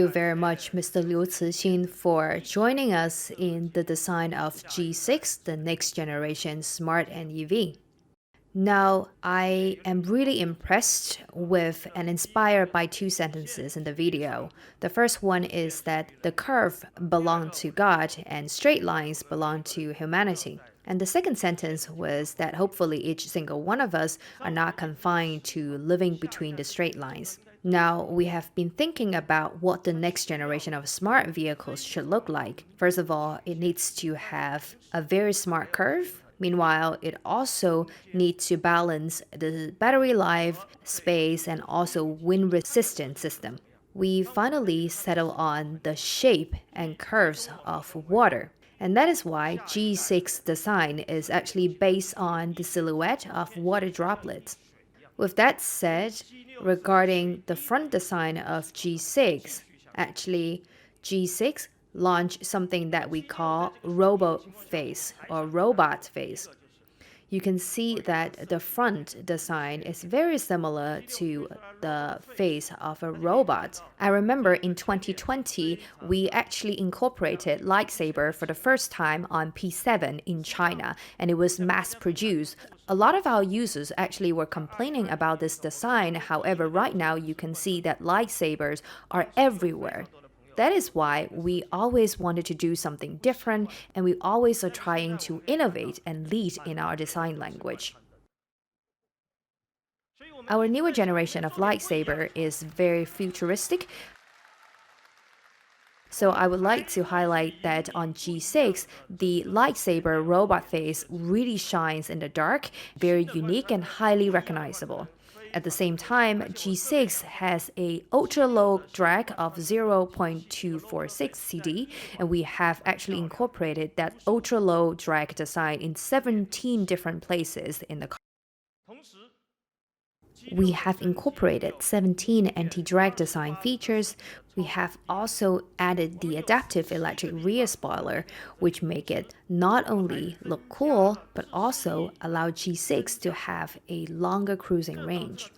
you very much, Mr. Liu Cixin, for joining us in the design of G6, the next generation smart NEV. Now, I am really impressed with and inspired by two sentences in the video. The first one is that the curve belonged to God and straight lines belong to humanity. And the second sentence was that hopefully each single one of us are not confined to living between the straight lines. Now, we have been thinking about what the next generation of smart vehicles should look like. First of all, it needs to have a very smart curve. Meanwhile, it also needs to balance the battery life, space, and also wind resistant system. We finally settle on the shape and curves of water. And that is why G6 design is actually based on the silhouette of water droplets. With that said, regarding the front design of G6, actually, G6 launched something that we call robot face or robot face. You can see that the front design is very similar to the face of a robot. I remember in 2020, we actually incorporated lightsaber for the first time on P7 in China, and it was mass produced. A lot of our users actually were complaining about this design. However, right now you can see that lightsabers are everywhere. That is why we always wanted to do something different, and we always are trying to innovate and lead in our design language. Our newer generation of lightsaber is very futuristic. So I would like to highlight that on G6, the lightsaber robot face really shines in the dark, very unique and highly recognizable. At the same time, G6 has a ultra-low drag of 0.246 CD, and we have actually incorporated that ultra-low drag design in 17 different places in the car. We have incorporated 17 anti-drag design features. We have also added the adaptive electric rear spoiler, which make it not only look cool, but also allow G6 to have a longer cruising range.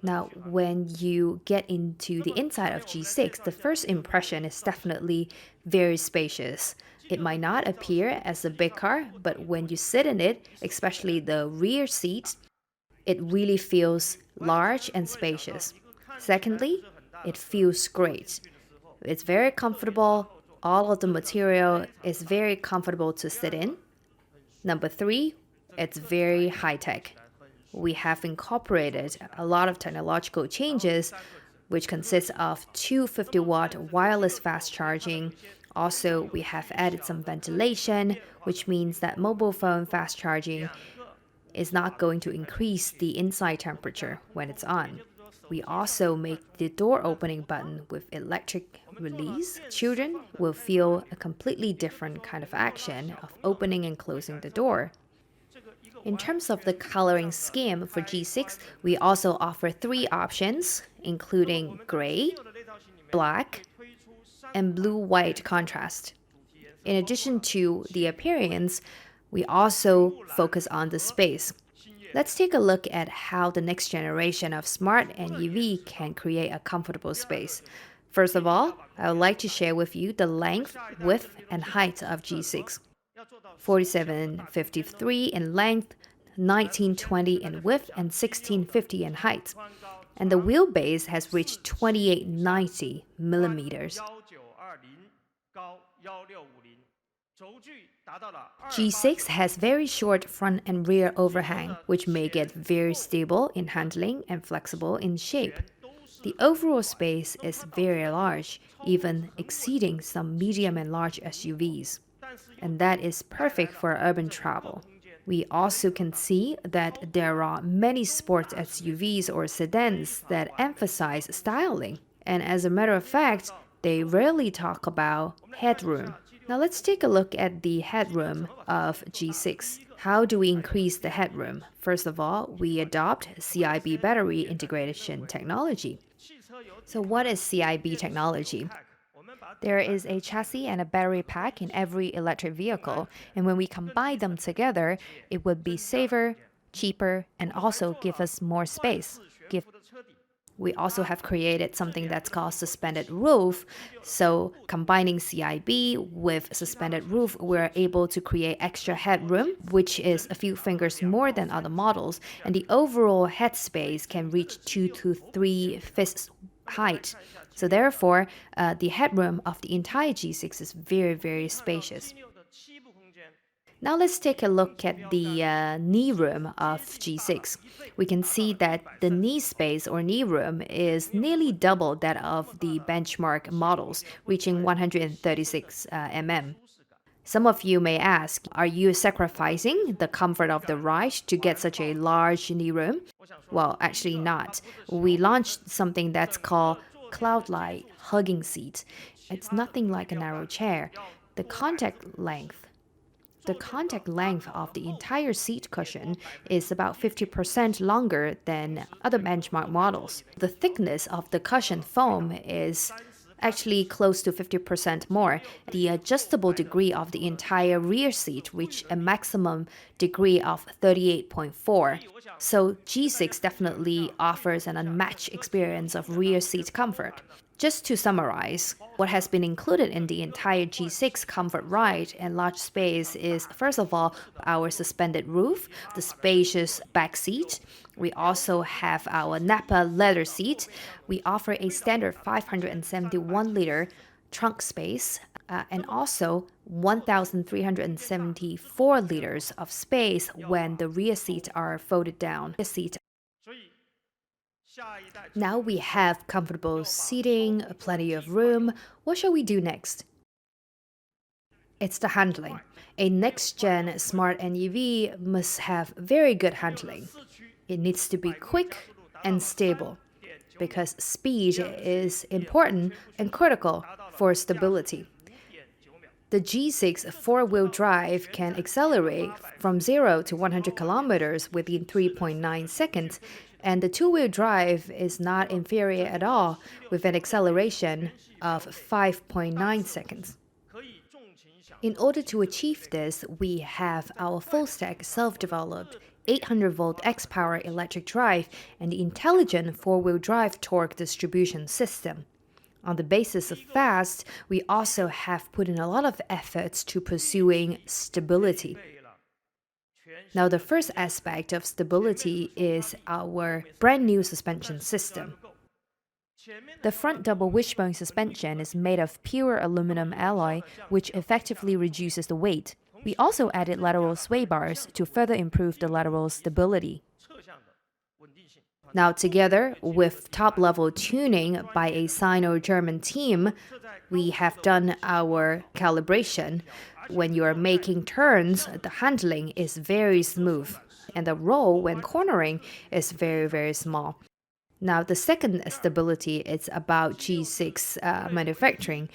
Now, when you get into the inside of G6, the first impression is definitely very spacious. It might not appear as a big car, but when you sit in it, especially the rear seats, it really feels large and spacious. Secondly, it feels great. It's very comfortable. All of the material is very comfortable to sit in. Number three, it's very high-tech. We have incorporated a lot of technological changes, which consists of 250-watt wireless fast charging. Also, we have added some ventilation, which means that mobile phone fast charging is not going to increase the inside temperature when it's on. We also make the door opening button with electric release. Children will feel a completely different kind of action of opening and closing the door. In terms of the coloring scheme for G6, we also offer three options, including gray, black, and blue-white contrast. In addition to the appearance, we also focus on the space. Let's take a look at how the next generation of smart NEV can create a comfortable space. First of all, I would like to share with you the length, width, and height of G6. 4753 in length, 1920 in width, and 1650 in height. And the wheelbase has reached 2890 millimeters. G6 has very short front and rear overhang, which make it very stable in handling and flexible in shape. The overall space is very large, even exceeding some medium and large SUVs. And that is perfect for urban travel. We also can see that there are many sports SUVs or sedans that emphasize styling. And as a matter of fact, they rarely talk about headroom. Now let's take a look at the headroom of G6. How do we increase the headroom? First of all, we adopt CIB battery integration technology. So what is CIB technology? There is a chassis and a battery pack in every electric vehicle, and when we combine them together, it would be safer, cheaper, and also give us more space. We also have created something that's called suspended roof. So, combining CIB with suspended roof, we're able to create extra headroom, which is a few fingers more than other models, and the overall head space can reach 2 to 3 fists height. So, therefore, the headroom of the entire G6 is very, very spacious. Now let's take a look at the knee room of G6. We can see that the knee space or knee room is nearly double that of the benchmark models, reaching 136 mm. Some of you may ask, are you sacrificing the comfort of the ride to get such a large knee room? Well, actually not. We launched something that's called Cloudlight Hugging Seat. It's nothing like a narrow chair. The contact length the contact length of the entire seat cushion is about 50% longer than other benchmark models. The thickness of the cushion foam is actually close to 50% more. The adjustable degree of the entire rear seat reached a maximum degree of 38.4. So G6 definitely offers an unmatched experience of rear seat comfort. Just to summarize, what has been included in the entire G6 comfort ride and large space is, first of all, our suspended roof, the spacious back seat. We also have our Napa leather seat. We offer a standard 571-liter trunk space and also 1,374 liters of space when the rear seats are folded down. Now we have comfortable seating, plenty of room. What shall we do next? It's the handling. A next-gen smart NEV must have very good handling. It needs to be quick and stable because speed is important and critical for stability. The G6 four-wheel drive can accelerate from 0 to 100 kilometers within 3.9 seconds, and the two-wheel drive is not inferior at all with an acceleration of 5.9 seconds. In order to achieve this, we have our full-stack self-developed 800-volt XPower electric drive and the intelligent four-wheel drive torque distribution system. On the basis of fast, we also have put in a lot of efforts to pursuing stability. Now, the first aspect of stability is our brand new suspension system. The front double wishbone suspension is made of pure aluminum alloy, which effectively reduces the weight. We also added lateral sway bars to further improve the lateral stability. Now, together with top-level tuning by a Sino-German team, we have done our calibration. When you are making turns, the handling is very smooth, and the roll when cornering is very, very small. Now, the second stability is about G6 manufacturing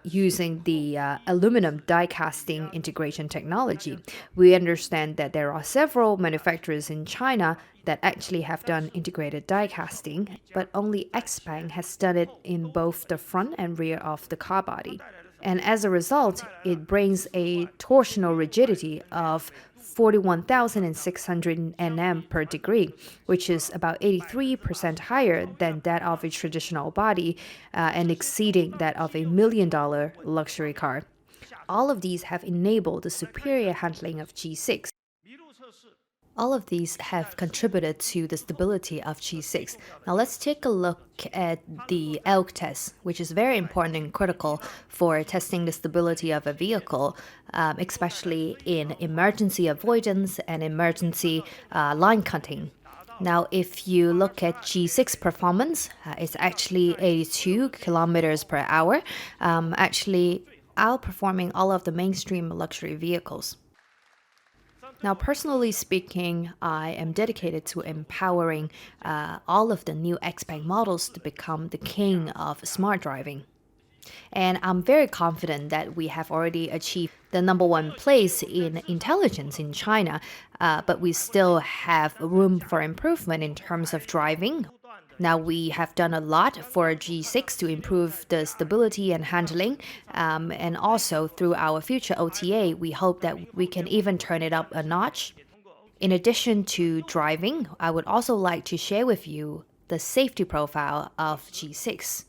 using the aluminum die casting integration technology. We understand that there are several manufacturers in China that actually have done integrated die casting, but only XPENG has done it in both the front and rear of the car body. And as a result, it brings a torsional rigidity of 41,600 Nm per degree, which is about 83% higher than that of a traditional body and exceeding that of a $1 million luxury car. All of these have enabled the superior handling of G6. All of these have contributed to the stability of G6. Now let's take a look at the ELK test, which is very important and critical for testing the stability of a vehicle, especially in emergency avoidance and emergency line cutting. Now, if you look at G6 performance, it's actually 82 kilometers per hour, actually outperforming all of the mainstream luxury vehicles. Now, personally speaking, I am dedicated to empowering all of the new XPENG models to become the king of smart driving. And I'm very confident that we have already achieved the #1 place in intelligence in China, but we still have room for improvement in terms of driving. Now, we have done a lot for G6 to improve the stability and handling, and also through our future OTA, we hope that we can even turn it up a notch. In addition to driving, I would also like to share with you the safety profile of G6.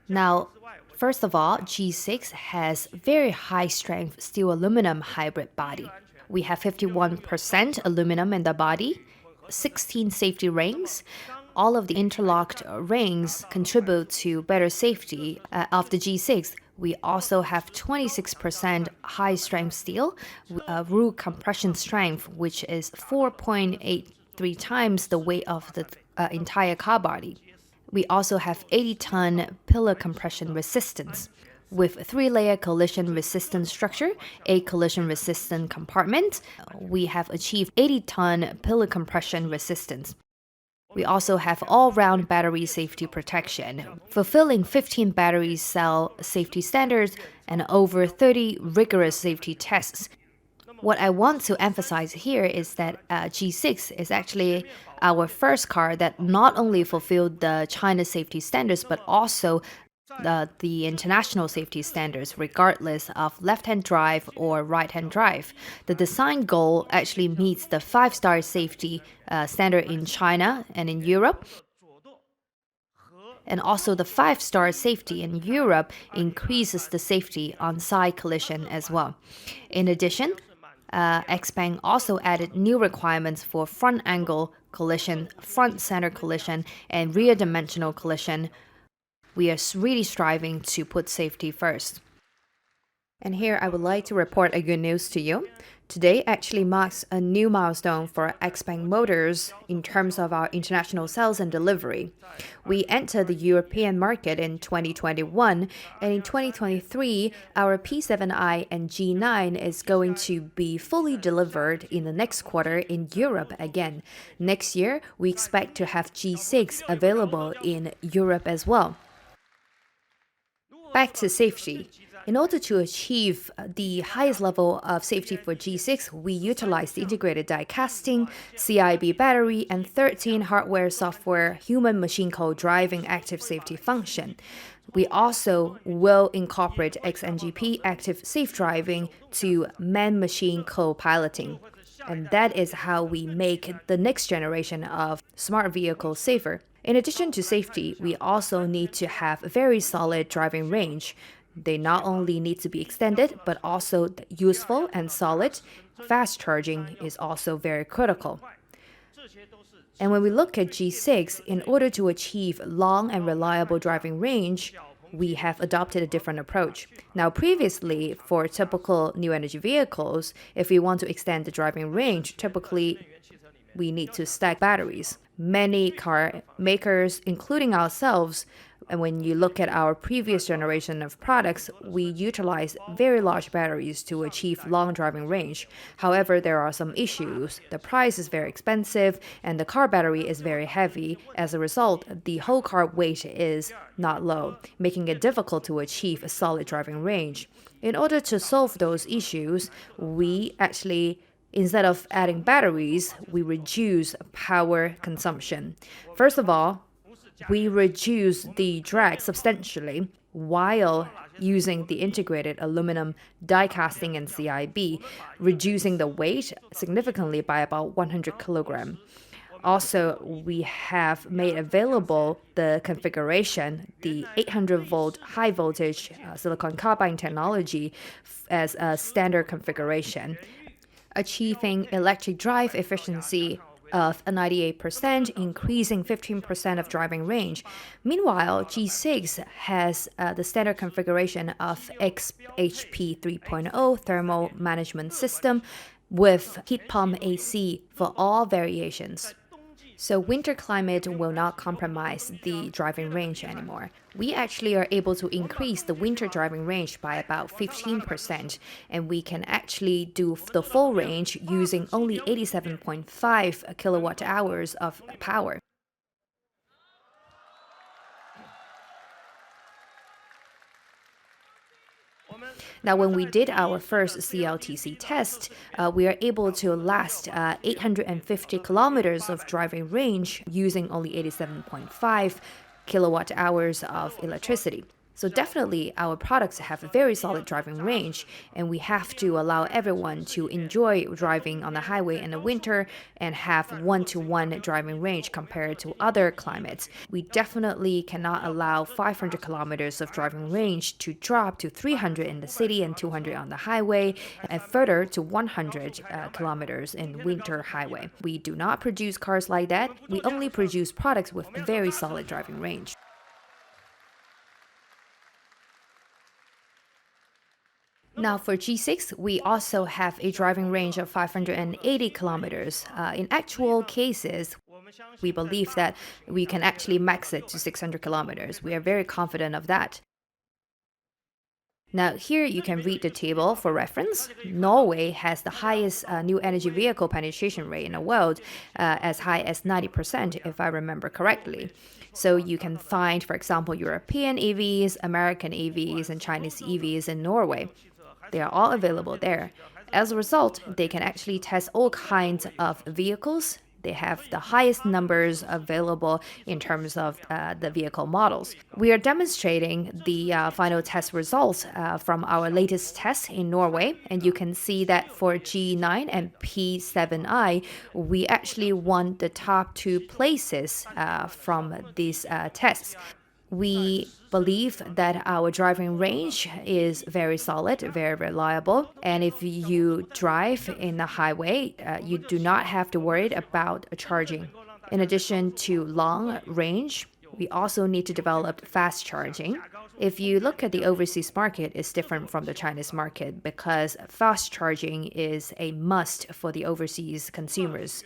Now, first of all, G6 has very high strength steel aluminum hybrid body. We have 51% aluminum in the body, 16 safety rings. All of the interlocked rings contribute to better safety of the G6. We also have 26% high strength steel, root compression strength, which is 4.83 times the weight of the entire car body. We also have 80-ton pillar compression resistance. With 3-layer collision resistant structure, a collision resistant compartment, we have achieved 80-ton pillar compression resistance. We also have all-round battery safety protection, fulfilling 15 battery cell safety standards and over 30 rigorous safety tests. What I want to emphasize here is that G6 is actually our first car that not only fulfilled the China safety standards, but also the international safety standards, regardless of left-hand drive or right-hand drive. The design goal actually meets the 5-star safety standard in China and in Europe. And also the 5-star safety in Europe increases the safety on side collision as well. In addition, XPENG also added new requirements for front angle collision, front center collision, and rear dimensional collision. We are really striving to put safety first. And here I would like to report a good news to you. Today actually marks a new milestone for XPeng Motors in terms of our international sales and delivery. We entered the European market in 2021, and in 2023, our P7i and G9 is going to be fully delivered in the next quarter in Europe again. Next year, we expect to have G6 available in Europe as well. Back to safety. In order to achieve the highest level of safety for G6, we utilize the integrated die casting, CIB battery, and 13 hardware, software, human-machine co-driving active safety function. We also will incorporate XNGP active safe driving to man-machine co-piloting. And that is how we make the next generation of smart vehicles safer. In addition to safety, we also need to have a very solid driving range. They not only need to be extended, but also useful and solid. Fast charging is also very critical. And when we look at G6, in order to achieve long and reliable driving range, we have adopted a different approach. Now, previously, for typical new energy vehicles, if we want to extend the driving range, typically we need to stack batteries. Many car makers, including ourselves, and when you look at our previous generation of products, we utilize very large batteries to achieve long driving range. However, there are some issues. The price is very expensive, and the car battery is very heavy. As a result, the whole car weight is not low, making it difficult to achieve a solid driving range. In order to solve those issues, we actually, instead of adding batteries, we reduce power consumption. First of all, we reduce the drag substantially while using the integrated aluminum die casting and CIB, reducing the weight significantly by about 100 kilograms. Also, we have made available the configuration, the 800-volt high-voltage silicon carbide technology as a standard configuration, achieving electric drive efficiency of 98%, increasing 15% of driving range. Meanwhile, G6 has the standard configuration of XHP 3.0 thermal management system with heat pump AC for all variations. So winter climate will not compromise the driving range anymore. We actually are able to increase the winter driving range by about 15%, and we can actually do the full range using only 87.5 kilowatt hours of power. Now, when we did our first CLTC test, we are able to last 850 kilometers of driving range using only 87.5 kilowatt hours of electricity. So definitely our products have a very solid driving range, and we have to allow everyone to enjoy driving on the highway in the winter and have one-to-one driving range compared to other climates. We definitely cannot allow 500 kilometers of driving range to drop to 300 in the city and 200 on the highway, and further to 100 kilometers in winter highway. We do not produce cars like that. We only produce products with very solid driving range. Now for G6, we also have a driving range of 580 kilometers. In actual cases, we believe that we can actually max it to 600 kilometers. We are very confident of that. Now, here you can read the table for reference. Norway has the highest new energy vehicle penetration rate in the world, as high as 90%, if I remember correctly. So you can find, for example, European EVs, American EVs, and Chinese EVs in Norway. They are all available there. As a result, they can actually test all kinds of vehicles. They have the highest numbers available in terms of the vehicle models. We are demonstrating the final test results from our latest test in Norway, and you can see that for G9 and P7i, we actually won the top 2 places from these tests. We believe that our driving range is very solid, very reliable. And if you drive in the highway, you do not have to worry about charging. In addition to long range, we also need to develop fast charging. If you look at the overseas market, it's different from the Chinese market because fast charging is a must for the overseas consumers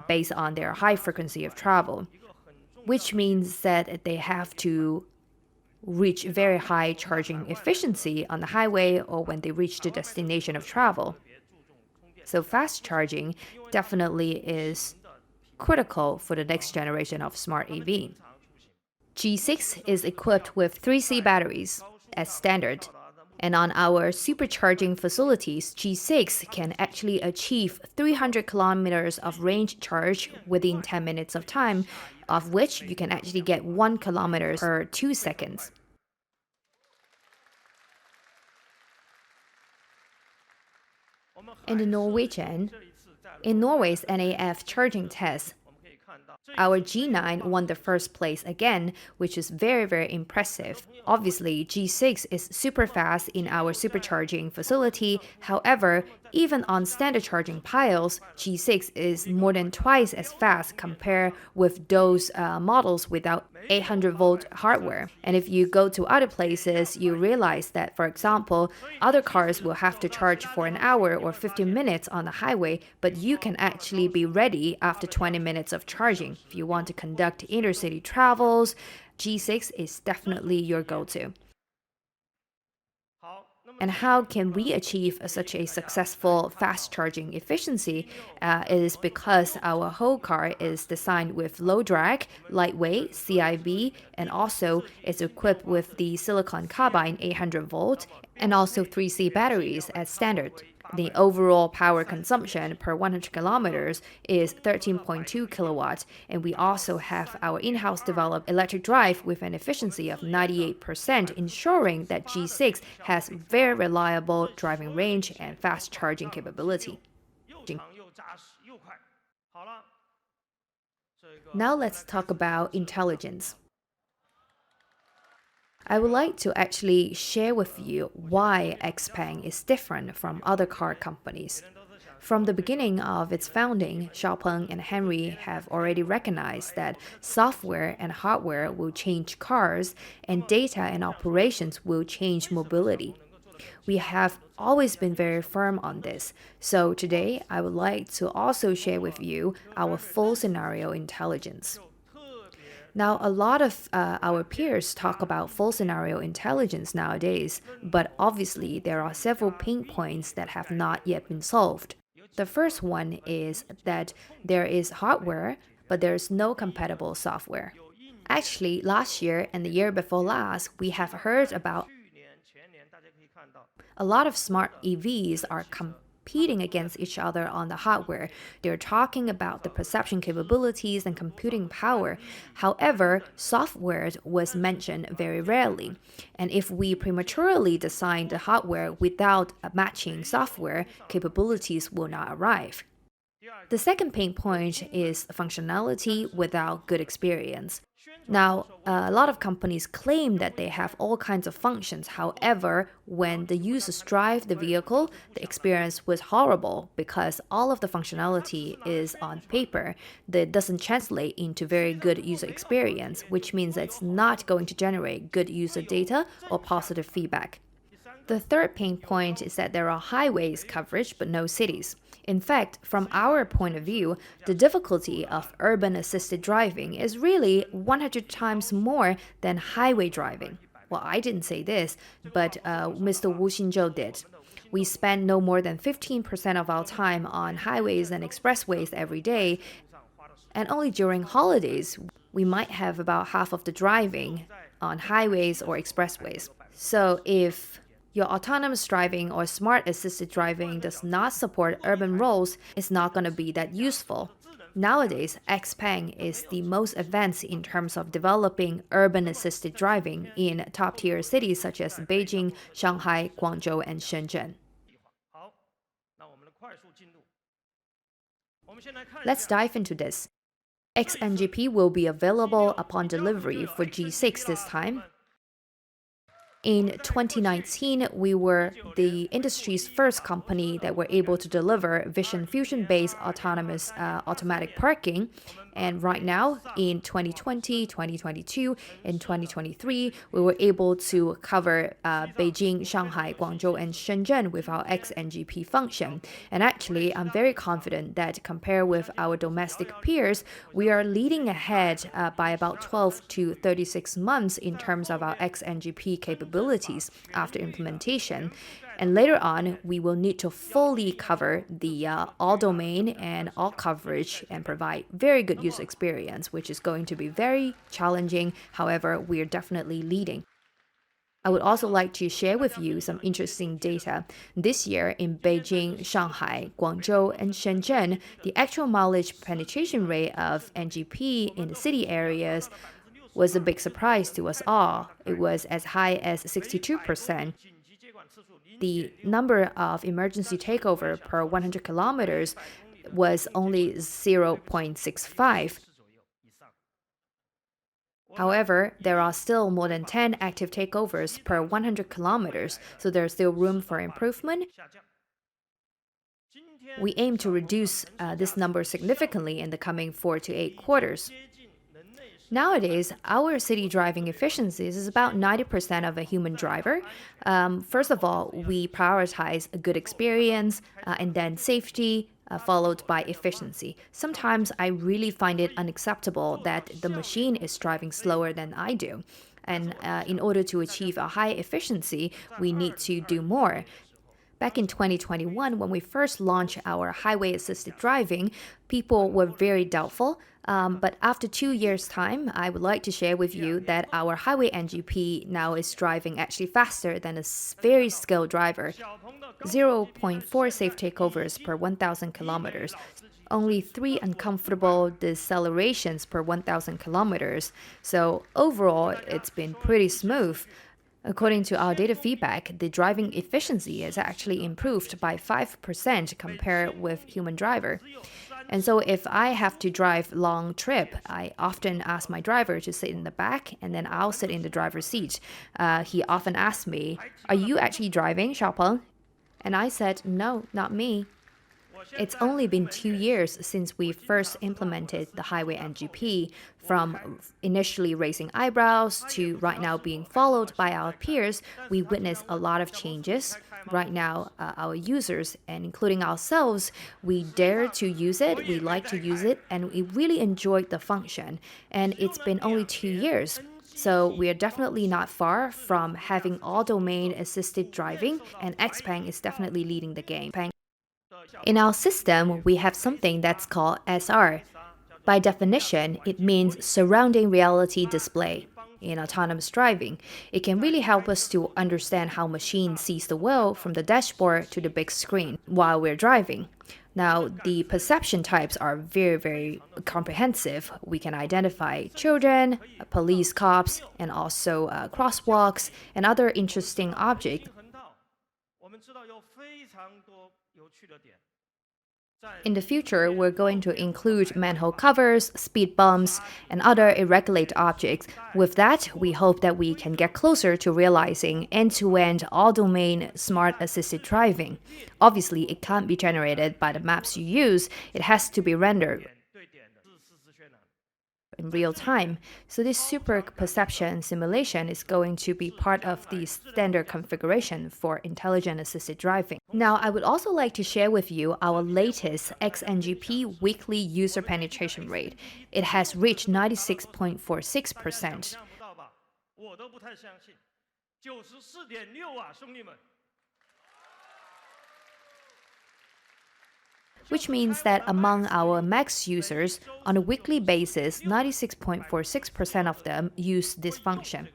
based on their high frequency of travel, which means that they have to reach very high charging efficiency on the highway or when they reach the destination of travel. So fast charging definitely is critical for the next generation of smart EV. G6 is equipped with 3C batteries as standard. And on our supercharging facilities, G6 can actually achieve 300 kilometers of range charge within 10 minutes of time, of which you can actually get 1 kilometer per 2 seconds. In Norway's NAF charging test, our G9 won the first place again, which is very, very impressive. Obviously, G6 is super fast in our supercharging facility. However, even on standard charging piles, G6 is more than twice as fast compared with those models without 800-volt hardware. And if you go to other places, you realize that, for example, other cars will have to charge for an hour or 15 minutes on the highway, but you can actually be ready after 20 minutes of charging. If you want to conduct intercity travels, G6 is definitely your go-to. And how can we achieve such a successful fast charging efficiency? It is because our whole car is designed with low drag, lightweight, CIB, and also it's equipped with the silicon carbide 800-volt and also 3C batteries as standard. The overall power consumption per 100 kilometers is 13.2 kilowatts, and we also have our in-house developed electric drive with an efficiency of 98%, ensuring that G6 has very reliable driving range and fast charging capability. Now let's talk about intelligence. I would like to actually share with you why XPENG is different from other car companies. From the beginning of its founding, Xiaopeng and Henry have already recognized that software and hardware will change cars, and data and operations will change mobility. We have always been very firm on this. So today, I would like to also share with you our full scenario intelligence. Now, a lot of our peers talk about full scenario intelligence nowadays, but obviously there are several pain points that have not yet been solved. The first one is that there is hardware, but there is no compatible software. Actually, last year and the year before last, we have heard about a lot of smart EVs are competing against each other on the hardware. They're talking about the perception capabilities and computing power. However, software was mentioned very rarely. And if we prematurely design the hardware without matching software, capabilities will not arrive. The second pain point is functionality without good experience. Now, a lot of companies claim that they have all kinds of functions. However, when the users drive the vehicle, the experience was horrible because all of the functionality is on paper that doesn't translate into very good user experience, which means that it's not going to generate good user data or positive feedback. The third pain point is that there are highways coverage but no cities. In fact, from our point of view, the difficulty of urban assisted driving is really 100 times more than highway driving. Well, I didn't say this, but Mr. Wu Xinzhou did. We spend no more than 15% of our time on highways and expressways every day, and only during holidays, we might have about half of the driving on highways or expressways. So if your autonomous driving or smart assisted driving does not support urban roads, it's not going to be that useful. Nowadays, XPENG is the most advanced in terms of developing urban assisted driving in top tier cities such as Beijing, Shanghai, Guangzhou, and Shenzhen. Let's dive into this. XNGP will be available upon delivery for G6 this time. In 2019, we were the industry's first company that were able to deliver vision fusion-based autonomous automatic parking. And right now, in 2020, 2022, and 2023, we were able to cover Beijing, Shanghai, Guangzhou, and Shenzhen with our XNGP function. And actually, I'm very confident that compared with our domestic peers, we are leading ahead by about 12 to 36 months in terms of our XNGP capabilities after implementation. And later on, we will need to fully cover the all domain and all coverage and provide very good user experience, which is going to be very challenging. However, we are definitely leading. I would also like to share with you some interesting data. This year in Beijing, Shanghai, Guangzhou, and Shenzhen, the actual mileage penetration rate of NGP in the city areas was a big surprise to us all. It was as high as 62%. The number of emergency takeover per 100 kilometers was only 0.65. However, there are still more than 10 active takeovers per 100 kilometers, so there's still room for improvement. We aim to reduce this number significantly in the coming 4 to 8 quarters. Nowadays, our city driving efficiencies is about 90% of a human driver. First of all, we prioritize a good experience and then safety, followed by efficiency. Sometimes I really find it unacceptable that the machine is driving slower than I do. And in order to achieve a high efficiency, we need to do more. Back in 2021, when we first launched our highway assisted driving, people were very doubtful. But after 2 years' time, I would like to share with you that our highway NGP now is driving actually faster than a very skilled driver. 0.4 safe takeovers per 1,000 kilometers. Only 3 uncomfortable decelerations per 1,000 kilometers. So overall, it's been pretty smooth. According to our data feedback, the driving efficiency is actually improved by 5% compared with human driver. And so if I have to drive long trip, I often ask my driver to sit in the back and then I'll sit in the driver's seat. He often asks me, "Are you actually driving, Xiaopeng?" And I said, "No, not me." It's only been 2 years since we first implemented the highway NGP, from initially raising eyebrows to right now being followed by our peers. We witnessed a lot of changes. Right now, our users, and including ourselves, we dare to use it, we like to use it, and we really enjoyed the function. And it's been only 2 years. So we are definitely not far from having all domain assisted driving, and XPeng is definitely leading the game. In our system, we have something that's called SR. By definition, it means surrounding reality display. in autonomous driving. It can really help us to understand how machine sees the wheel from the dashboard to the big screen while we're driving. Now, the perception types are very, very comprehensive. We can identify children, police cops, and also crosswalks and other interesting objects. In the future, we're going to include manhole covers, speed bumps, and other irregular objects. With that, we hope that we can get closer to realizing end-to-end all-domain smart assisted driving. Obviously, it can't be generated by the maps you use. It has to be rendered in real time. So this super perception simulation is going to be part of the standard configuration for intelligent assisted driving. Now, I would also like to share with you our latest XNGP weekly user penetration rate. It has reached 96.46%. Which means that among our max users, on a weekly basis, 96.46% of them use this function.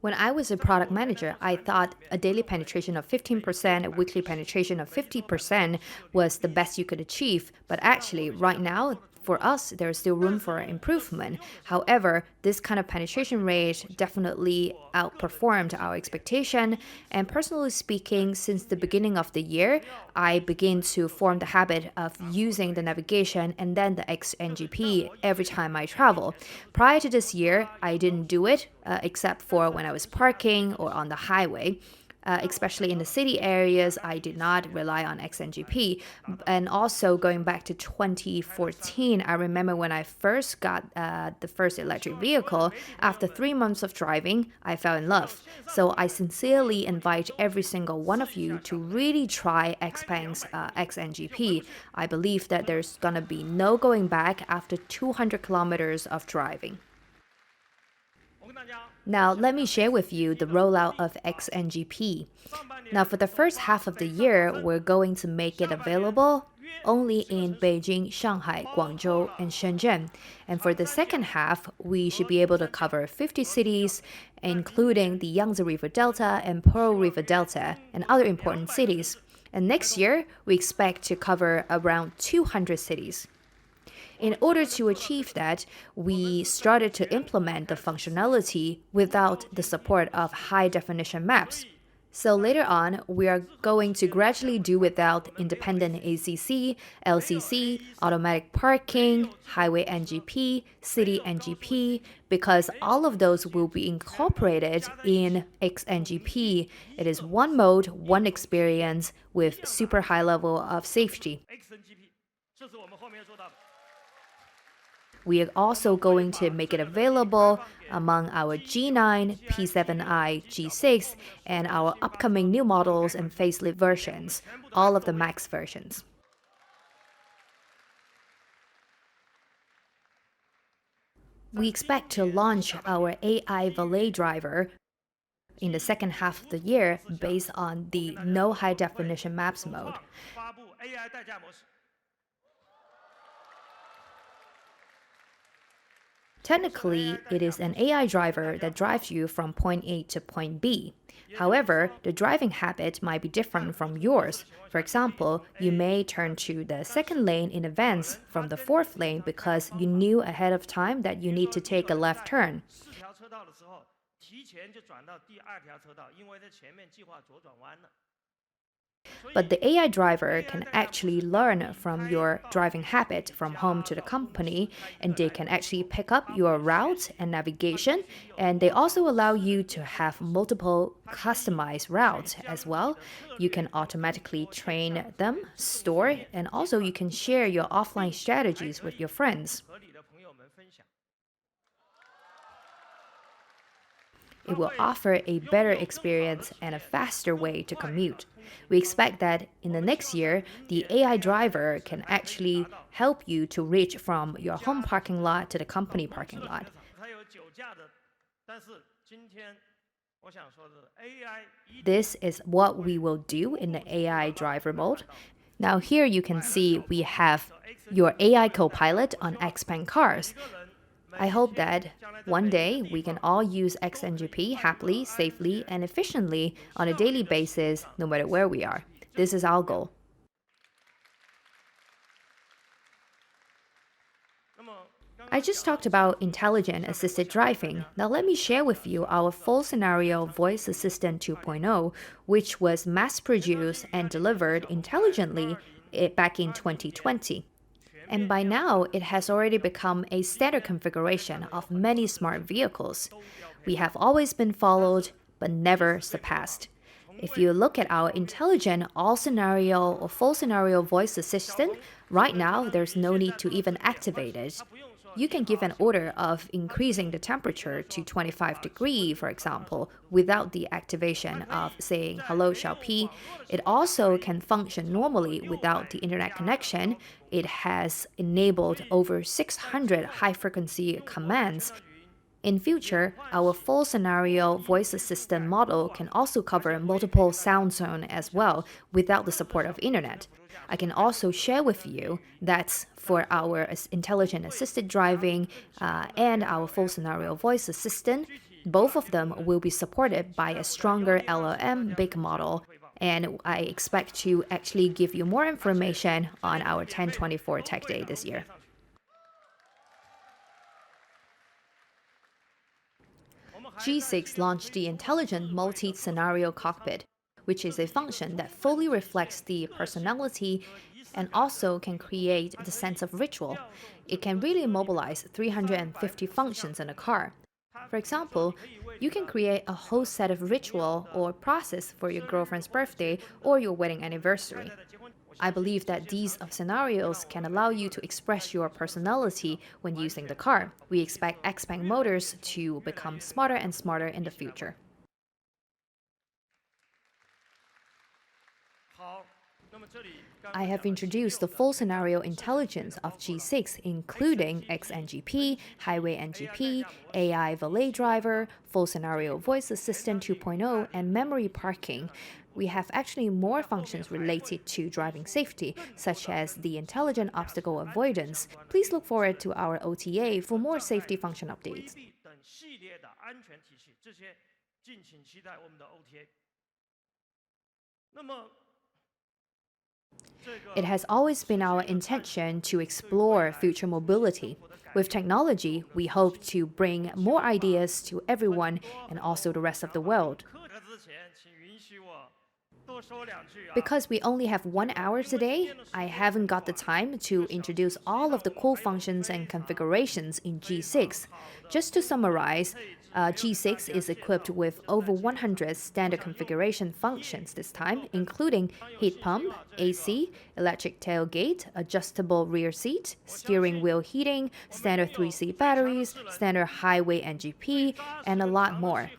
When I was a product manager, I thought a daily penetration of 15%, a weekly penetration of 50% was the best you could achieve. But actually, right now, for us, there's still room for improvement. However, this kind of penetration rate definitely outperformed our expectation. And personally speaking, since the beginning of the year, I began to form the habit of using the navigation and then the XNGP every time I travel. Prior to this year, I didn't do it, except for when I was parking or on the highway. Especially in the city areas, I did not rely on XNGP. And also going back to 2014, I remember when I first got the first electric vehicle, after 3 months of driving, I fell in love. So I sincerely invite every single one of you to really try XPENG's XNGP. I believe that there's gonna be no going back after 200 kilometers of driving. Now, let me share with you the rollout of XNGP. Now, for the first half of the year, we're going to make it available only in Beijing, Shanghai, Guangzhou, and Shenzhen. And for the second half, we should be able to cover 50 cities, including the Yangtze River Delta and Pearl River Delta, and other important cities. And next year, we expect to cover around 200 cities. In order to achieve that, we started to implement the functionality without the support of high-definition maps. So later on, we are going to gradually do without independent ACC, LCC, automatic parking, highway NGP, city NGP, because all of those will be incorporated in XNGP. It is one mode, one experience with super high level of safety. We are also going to make it available among our G9, P7i, G6, and our upcoming new models and facelift versions, all of the max versions. We expect to launch our AI valet driver in the second half of the year based on the no high-definition maps mode. Technically, it is an AI driver that drives you from point A to point B. However, the driving habit might be different from yours. For example, you may turn to the second lane in advance from the fourth lane because you knew ahead of time that you need to take a left turn. But the AI driver can actually learn from your driving habit from home to the company, and they can actually pick up your route and navigation, and they also allow you to have multiple customized routes as well. You can automatically train them, store, and also you can share your offline strategies with your friends. It will offer a better experience and a faster way to commute. We expect that in the next year, the AI driver can actually help you to reach from your home parking lot to the company parking lot. This is what we will do in the AI driver mode. Now here you can see we have your AI co-pilot on XPeng cars. I hope that one day we can all use XNGP happily, safely, and efficiently on a daily basis, no matter where we are. This is our goal. I just talked about intelligent assisted driving. Now let me share with you our full scenario voice assistant 2.0, which was mass produced and delivered intelligently back in 2020. And by now, it has already become a standard configuration of many smart vehicles. We have always been followed, but never surpassed. If you look at our intelligent all scenario or full scenario voice assistant, right now there's no need to even activate it. You can give an order of increasing the temperature to 25 degrees, for example, without the activation of saying hello Xiaopi. It also can function normally without the internet connection. It has enabled over 600 high-frequency commands. In future, our full scenario voice assistant model can also cover multiple sound zones as well without the support of internet. I can also share with you that for our intelligent assisted driving and our full scenario voice assistant, both of them will be supported by a stronger LLM big model. And I expect to actually give you more information on our 1024 Tech Day this year. G6 launched the Intelligent Multi-Scenario Cockpit, which is a function that fully reflects the personality and also can create the sense of ritual. It can really mobilize 350 functions in a car. For example, you can create a whole set of ritual or process for your girlfriend's birthday or your wedding anniversary. I believe that these scenarios can allow you to express your personality when using the car. We expect XPENG motors to become smarter and smarter in the future. I have introduced the full scenario intelligence of G6, including XNGP, Highway NGP, AI Valet Driver, full scenario voice assistant 2.0, and memory parking. We have actually more functions related to driving safety, such as the intelligent obstacle avoidance. Please look forward to our OTA for more safety function updates. It has always been our intention to explore future mobility. With technology, we hope to bring more ideas to everyone and also the rest of the world. Because we only have 1 hour today, I haven't got the time to introduce all of the cool functions and configurations in G6. Just to summarize, G6 is equipped with over 100 standard configuration functions this time, including heat pump, AC, electric tailgate, adjustable rear seat, steering wheel heating, standard 3C batteries, standard highway NGP, and a lot more.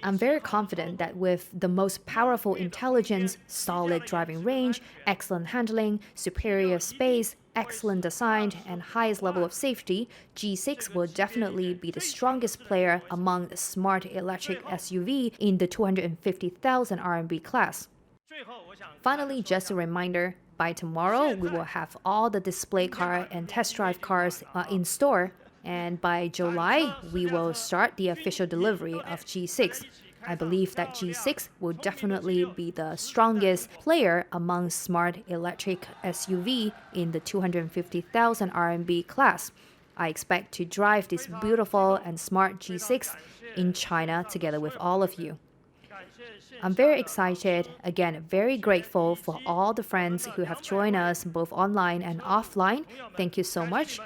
I'm very confident that with the most powerful intelligence, solid driving range, excellent handling, superior space, excellent design, and highest level of safety, G6 will definitely be the strongest player among the smart electric SUV in the 250,000 RMB class. Finally, just a reminder, by tomorrow, we will have all the display car and test drive cars in store. And by July, we will start the official delivery of G6. I believe that G6 will definitely be the strongest player among smart electric SUV in the 250,000 RMB class. I expect to drive this beautiful and smart G6 in China together with all of you. I'm very excited, again, very grateful for all the friends who have joined us both online and offline. Thank you so much.